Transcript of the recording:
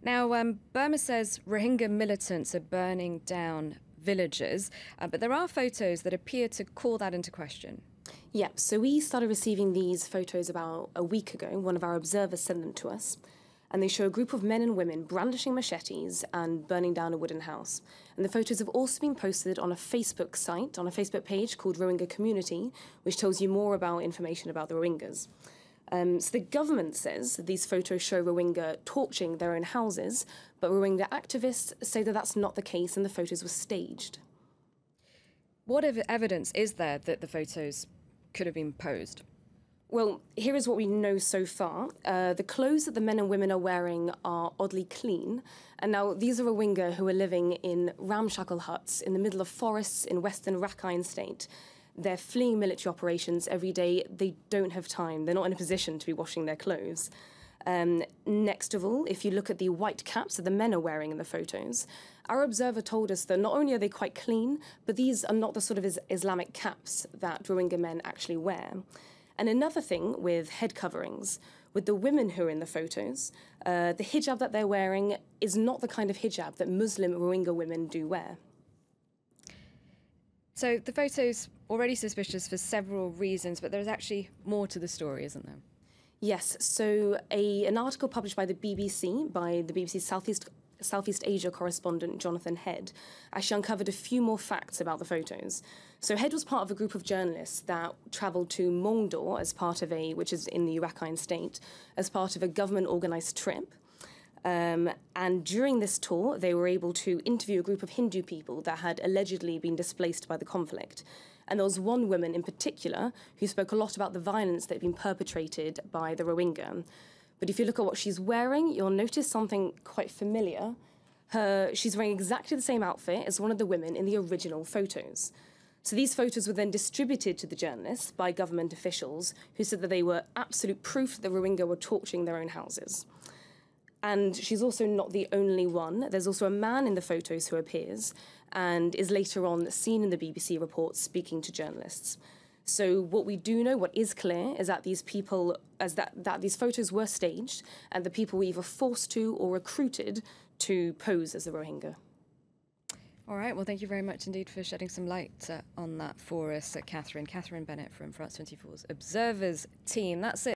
Now, Burma says Rohingya militants are burning down villages, but there are photos that appear to call that into question. Yeah, so we started receiving these photos about a week ago. One of our observers sent them to us. And they show a group of men and women brandishing machetes and burning down a wooden house. And the photos have also been posted on a Facebook site, on a Facebook page called Rohingya Community, which tells you more about information about the Rohingyas. So the government says that these photos show Rohingya torching their own houses, but Rohingya activists say that that's not the case and the photos were staged. What evidence is there that the photos could have been posed? Well, here is what we know so far. The clothes that the men and women are wearing are oddly clean. And now these are Rohingya who are living in ramshackle huts in the middle of forests in western Rakhine State. They're fleeing military operations every day. They don't have time. They're not in a position to be washing their clothes. Next of all, if you look at the white caps that the men are wearing in the photos, our observer told us that not only are they quite clean, but these are not the sort of Islamic caps that Rohingya men actually wear. And another thing with head coverings, with the women who are in the photos, the hijab that they're wearing is not the kind of hijab that Muslim Rohingya women do wear. So the photos already suspicious for several reasons, but there's actually more to the story, isn't there? Yes, so an article published by the BBC Southeast Asia correspondent Jonathan Head actually uncovered a few more facts about the photos. So Head was part of a group of journalists that travelled to Mongdor as part of which is in the Rakhine State, as part of a government-organised trip. And during this tour, they were able to interview a group of Hindu people that had allegedly been displaced by the conflict. And there was one woman in particular who spoke a lot about the violence that had been perpetrated by the Rohingya. But if you look at what she's wearing, you'll notice something quite familiar. She's wearing exactly the same outfit as one of the women in the original photos. So these photos were then distributed to the journalists by government officials who said that they were absolute proof that the Rohingya were torching their own houses. And she's also not the only one. There's also a man in the photos who appears and is later on seen in the BBC report speaking to journalists. So what we do know, what is clear, is that these people, that these photos were staged and the people were either forced to or recruited to pose as the Rohingya. All right, well, thank you very much indeed for shedding some light on that for us, Catherine Bennett from France 24's Observers team. That's it.